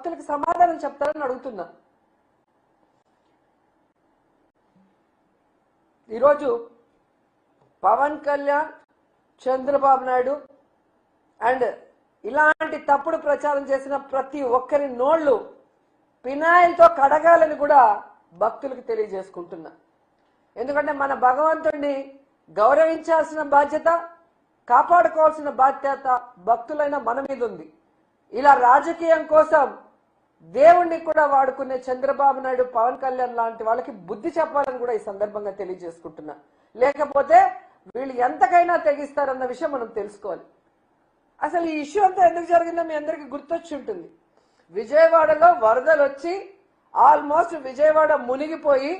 భక్తులకు సమాధానం చెప్తారని అడుగుతున్నా. ఈరోజు పవన్ కళ్యాణ్, చంద్రబాబు నాయుడు అండ్ ఇలాంటి తప్పుడు ప్రచారం చేసిన ప్రతి ఒక్కరి నోళ్లు పినాయిల్తో కడగాలని కూడా భక్తులకు తెలియజేసుకుంటున్నా. ఎందుకంటే మన భగవంతుడిని గౌరవించాల్సిన బాధ్యత, కాపాడుకోవాల్సిన బాధ్యత భక్తులైన మన మీద ఉంది. ఇలా రాజకీయం కోసం దేవుణ్ణి కూడా వాడుకునే చంద్రబాబు నాయుడు, పవన్ కళ్యాణ్ లాంటి వాళ్ళకి బుద్ధి చెప్పాలని కూడా ఈ సందర్భంగా తెలియజేసుకుంటున్నా. లేకపోతే వీళ్ళు ఎంతకైనా తెగిస్తారన్న విషయం మనం తెలుసుకోవాలి. అసలు ఈ ఇష్యూ అంతా ఎందుకు జరిగిందో మీ అందరికీ గుర్తొచ్చి ఉంటుంది. విజయవాడలో వరదలు వచ్చి ఆల్మోస్ట్ విజయవాడ మునిగిపోయి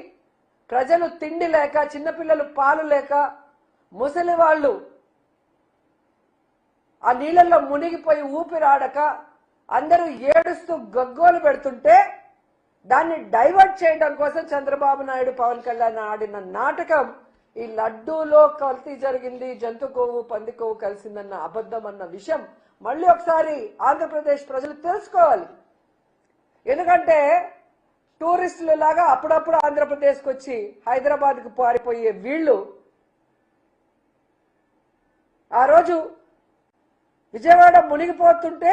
ప్రజలు తిండి లేక, చిన్నపిల్లలు పాలు లేక, ముసలి వాళ్ళు ఆ నీళ్ళల్లో మునిగిపోయి ఊపిరాడక అందరూ ఏడుస్తూ గగ్గోలు పెడుతుంటే దాన్ని డైవర్ట్ చేయడం కోసం చంద్రబాబు నాయుడు, పవన్ కళ్యాణ్ ఆడిన నాటకం ఈ లడ్డూలో కల్తీ జరిగింది, జంతు కొవ్వు పంది కొవ్వు కలిసిందన్న అబద్ధం అన్న విషయం మళ్ళీ ఒకసారి ఆంధ్రప్రదేశ్ ప్రజలు తెలుసుకోవాలి. ఎందుకంటే టూరిస్టుల లాగా అప్పుడప్పుడు ఆంధ్రప్రదేశ్కి వచ్చి హైదరాబాద్కు పారిపోయే వీళ్ళు ఆ రోజు విజయవాడ మునిగిపోతుంటే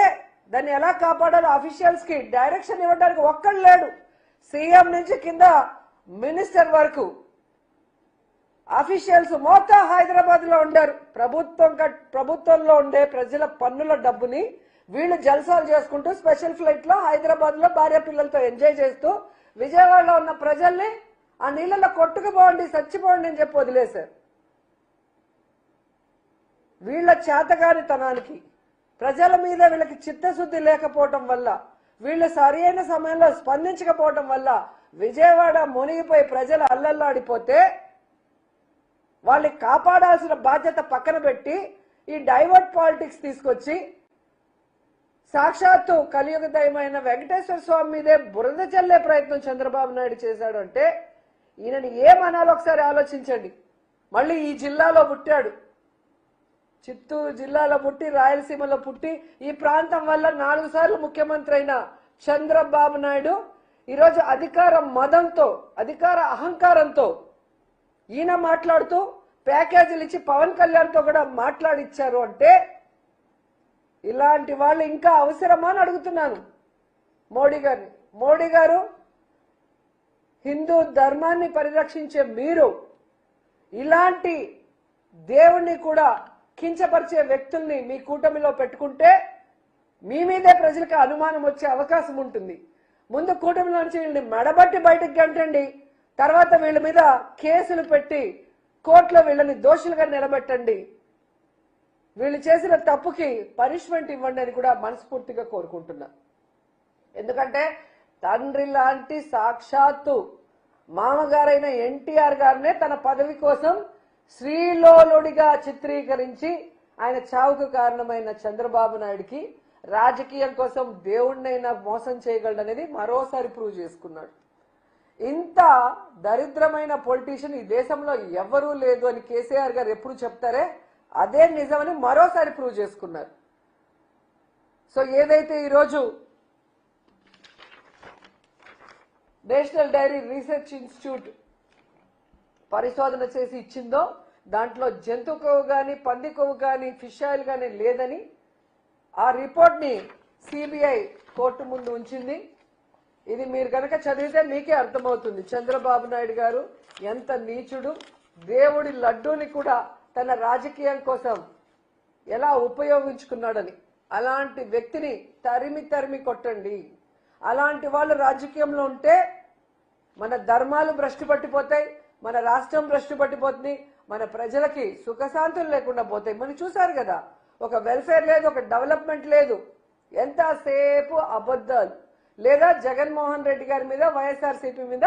దాన్ని ఎలా కాపాడాలో అఫీషియల్స్ కి డైరెక్షన్ ఇవ్వడానికి ఒక్కడు లేడు. సీఎం నుంచి కింద మినిస్టర్ వరకు అఫీషియల్స్ మొత్తం హైదరాబాద్ లో ఉండారు. ప్రభుత్వంలో ఉండే ప్రజల పన్నుల డబ్బుని వీళ్ళు జల్సాలు చేసుకుంటూ స్పెషల్ ఫ్లైట్ లో హైదరాబాద్ లో భార్య పిల్లలతో ఎంజాయ్ చేస్తూ విజయవాడలో ఉన్న ప్రజల్ని ఆ నీళ్ళలో కొట్టుకుపోండి, చచ్చిపోండి అని చెప్పి వదిలేశారు. వీళ్ళ చేతగానితనానికి, ప్రజల మీద వీళ్ళకి చిత్తశుద్ధి లేకపోవటం వల్ల, వీళ్ళు సరైన సమయంలో స్పందించకపోవటం వల్ల విజయవాడ మునిగిపోయి ప్రజలు అల్లల్లాడిపోతే వాళ్ళని కాపాడాల్సిన బాధ్యత పక్కన పెట్టి ఈ డైవర్ట్ పాలిటిక్స్ తీసుకొచ్చి సాక్షాత్తు కలియుగ దైవమైన వెంకటేశ్వర స్వామి మీదే బురద చల్లే ప్రయత్నం చంద్రబాబు నాయుడు చేశాడు అంటే ఈయనని ఏమనాలో ఒకసారి ఆలోచించండి. మళ్ళీ ఈ జిల్లాలో పుట్టాడు, చిత్తూరు జిల్లాలో పుట్టి రాయలసీమలో పుట్టి ఈ ప్రాంతం వల్ల 4 సార్లు ముఖ్యమంత్రి అయిన చంద్రబాబు నాయుడు ఈరోజు అధికార మదంతో, అధికార అహంకారంతో ఈయన మాట్లాడుతూ ప్యాకేజీలు ఇచ్చి పవన్ కళ్యాణ్తో కూడా మాట్లాడిచ్చారు అంటే ఇలాంటి వాళ్ళు ఇంకా అవసరమా అని అడుగుతున్నాను మోడీ గారిని. మోడీ గారు, హిందూ ధర్మాన్ని పరిరక్షించే మీరు ఇలాంటి దేవుణ్ణి కూడా కించపరిచే వ్యక్తుల్ని మీ కూటమిలో పెట్టుకుంటే మీ మీదే ప్రజలకు అనుమానం వచ్చే అవకాశం ఉంటుంది. ముందు కూటమిలో నుంచి వీళ్ళని మెడబట్టి బయటకు గంటండి, తర్వాత వీళ్ళ మీద కేసులు పెట్టి కోర్టులో వీళ్ళని దోషులుగా నిలబెట్టండి, వీళ్ళు చేసిన తప్పుకి పనిష్మెంట్ ఇవ్వండి అని కూడా మనస్ఫూర్తిగా కోరుకుంటున్నా. ఎందుకంటే తండ్రి లాంటి సాక్షాత్తు మామగారైన ఎన్టీఆర్ గారినే తన పదవి కోసం శ్రీలోలుడిగా చిత్రీకరించి ఆయన చావుకు కారణమైన చంద్రబాబు నాయుడికి రాజకీయం కోసం దేవుణ్ణైనా మోసం చేయగలడనేది మరోసారి ప్రూవ్ చేసుకున్నాడు. ఇంత దరిద్రమైన పొలిటీషియన్ ఈ దేశంలో ఎవరూ లేదు అని కేసీఆర్ గారు ఎప్పుడు చెప్తారే అదే నిజమని మరోసారి ప్రూవ్ చేసుకున్నారు. సో ఏదైతే ఈరోజు నేషనల్ డైరీ రీసెర్చ్ ఇన్స్టిట్యూట్ పరిశోధన చేసి ఇచ్చిందో దాంట్లో జంతు కొవ్వు కానీ, పంది కొవ్వు కానీ, ఫిష్ ఆయిల్ కానీ లేదని ఆ రిపోర్ట్ని సిబిఐ కోర్టు ముందు ఉంచింది. ఇది మీరు కనుక చదివితే మీకే అర్థమవుతుంది చంద్రబాబు నాయుడు గారు ఎంత నీచుడు, దేవుడి లడ్డూని కూడా తన రాజకీయం కోసం ఎలా ఉపయోగించుకున్నాడని. అలాంటి వ్యక్తిని తరిమి తరిమి కొట్టండి. అలాంటి వాళ్ళు రాజకీయంలో ఉంటే మన ధర్మాలు భ్రష్టు పట్టిపోతాయి, మన రాష్ట్రం భ్రష్టు పట్టిపోతుంది, మన ప్రజలకి సుఖశాంతులు లేకుండా పోతాయి. మనం చూసారు కదా, ఒక వెల్ఫేర్ లేదు, ఒక డెవలప్మెంట్ లేదు, ఎంతసేపు అబద్ధాలు. లేదా జగన్మోహన్ రెడ్డి గారి మీద, వైఎస్ఆర్సీపీ మీద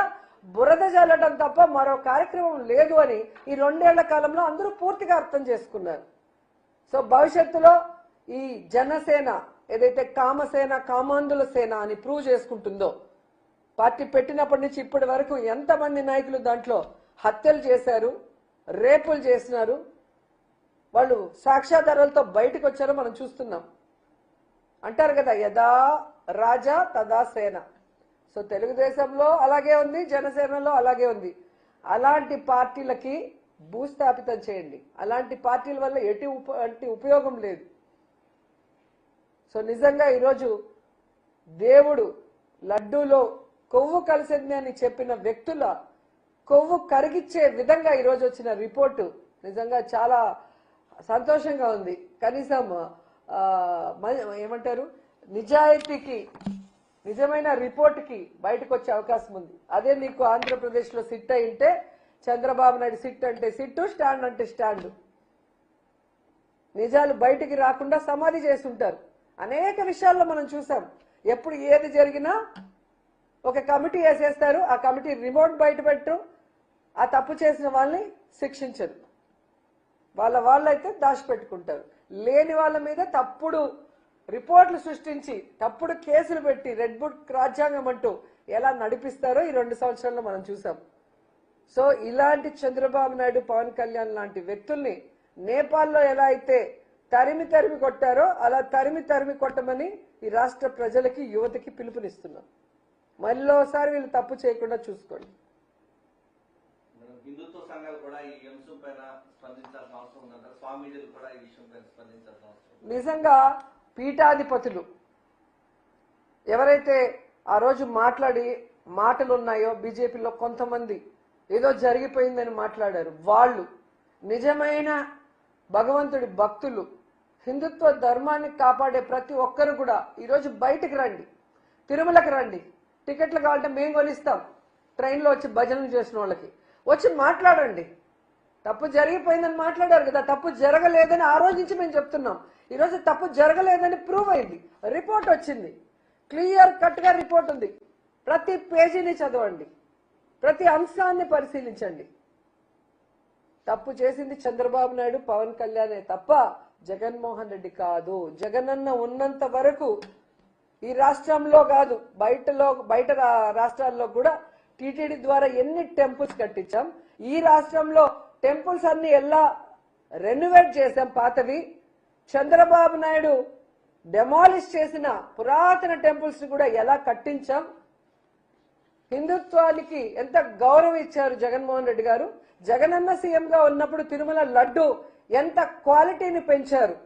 బురద చల్లడం తప్ప మరో కార్యక్రమం లేదు అని ఈ 2 ఏళ్ల కాలంలో అందరూ పూర్తిగా అర్థం చేసుకున్నారు. సో భవిష్యత్తులో ఈ జనసేన ఏదైతే కామసేన, కామాంధుల సేన అని ప్రూవ్ చేసుకుంటుందో, పార్టీ పెట్టినప్పటి నుంచి ఇప్పటి వరకు ఎంతమంది నాయకులు దాంట్లో హత్యలు చేశారు, రేపులు చేసినారు, వాళ్ళు సాక్ష్యాధారాలతో బయటకు వచ్చారో మనం చూస్తున్నాం. అంటారు కదా, యదా రాజా తదా సేన. సో తెలుగుదేశంలో అలాగే ఉంది, జనసేనలో అలాగే ఉంది. అలాంటి పార్టీలకి భూస్థాపితం చేయండి. అలాంటి పార్టీల వల్ల ఎటువంటి ఉపయోగం లేదు. సో నిజంగా ఈరోజు దేవుడు లడ్డూలో కొవ్వు కలిసింది అని చెప్పిన వ్యక్తుల కొవ్వు కరిగిచ్చే విధంగా ఈరోజు వచ్చిన రిపోర్టు నిజంగా చాలా సంతోషంగా ఉంది. కనీసం ఏమంటారు, నిజాయితీకి, నిజమైన రిపోర్టుకి బయటకు వచ్చే అవకాశం ఉంది. అదే నీకు ఆంధ్రప్రదేశ్లో సిట్ అయింటే, చంద్రబాబు నాయుడు సిట్ అంటే సిట్టు, స్టాండ్ అంటే స్టాండ్, నిజాలు బయటికి రాకుండా సమాధి చేస్తుంటారు. అనేక విషయాల్లో మనం చూసాం. ఎప్పుడు ఏది జరిగినా ఒక కమిటీ వేసేస్తారు, ఆ కమిటీ రిమోట్ బయట పెట్టరు, ఆ తప్పు చేసిన వాళ్ళని శిక్షించరు, వాళ్ళైతే దాచిపెట్టుకుంటారు. లేని వాళ్ళ మీద తప్పుడు రిపోర్ట్లు సృష్టించి తప్పుడు కేసులు పెట్టి రెడ్ బుక్ రాజ్యాంగం అంటూ ఎలా నడిపిస్తారో ఈ 2 సంవత్సరాల్లో మనం చూసాం. సో ఇలాంటి చంద్రబాబు నాయుడు, పవన్ కళ్యాణ్ లాంటి వ్యక్తుల్ని నేపాల్లో ఎలా అయితే తరిమి కొట్టారో అలా తరిమి కొట్టమని ఈ రాష్ట్ర ప్రజలకి, యువతకి పిలుపునిస్తున్నాం. మళ్ళీసారి వీళ్ళు తప్పు చేయకుండా చూసుకోండి. హిందుత్వ సంఘాలు కూడా ఈ అంశం పైన స్పందించాల్సిన అవసరం ఉందంటారు. స్వామీజీలు కూడా ఈ విషయం పైన స్పందించాల్సిన అవసరం. నిజంగా పీఠాధిపతులు ఎవరైతే ఆ రోజు మాట్లాడి మాటలు ఉన్నాయో, బీజేపీలో కొంతమంది ఏదో జరిగిపోయిందని మాట్లాడారు, వాళ్ళు నిజమైన భగవంతుడి భక్తులు, హిందుత్వ ధర్మాన్ని కాపాడే ప్రతి ఒక్కరు కూడా ఈరోజు బయటకు రండి, తిరుమలకి రండి. టికెట్లు కావాలంటే మేము కొనిస్తాం. ట్రైన్లో వచ్చి భజనలు చేసిన వాళ్ళకి వచ్చి మాట్లాడండి. తప్పు జరిగిపోయిందని మాట్లాడారు కదా, తప్పు జరగలేదని ఆ రోజు నుంచి మేము చెప్తున్నాం. ఈరోజు తప్పు జరగలేదని ప్రూవ్ అయింది, రిపోర్ట్ వచ్చింది, క్లియర్ కట్గా రిపోర్ట్ ఉంది. ప్రతి పేజీని చదవండి, ప్రతి అంశాన్ని పరిశీలించండి. తప్పు చేసింది చంద్రబాబు నాయుడు, పవన్ కళ్యాణే తప్ప జగన్మోహన్ రెడ్డి కాదు. జగనన్న ఉన్నంత వరకు ఈ రాష్ట్రంలో కాదు, బయట రాష్ట్రాల్లో కూడా టీటీడీ ద్వారా ఎన్ని టెంపుల్స్ కట్టించాం. ఈ రాష్ట్రంలో టెంపుల్స్ అన్ని ఎలా రెనోవేట్ చేశాం, పాతవి. చంద్రబాబు నాయుడు డెమాలిష్ చేసిన పురాతన టెంపుల్స్ కూడా ఎలా కట్టించాం. హిందుత్వానికి ఎంత గౌరవం ఇచ్చారు జగన్మోహన్ రెడ్డి గారు. జగనన్న సీఎంగా ఉన్నప్పుడు తిరుమల లడ్డు ఎంత క్వాలిటీని పెంచారు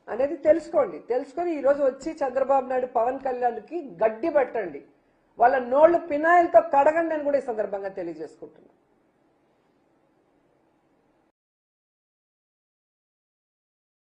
అనేది తెలుసుకొని ఈరోజు వచ్చి చంద్రబాబు నాయుడు, పవన్ కళ్యాణ్కి గడ్డి పెట్టండి, వాళ్ళ నోళ్లు పినాయిల్తో కడగండి అని కూడా ఈ సందర్భంగా తెలియజేసుకుంటున్నాను.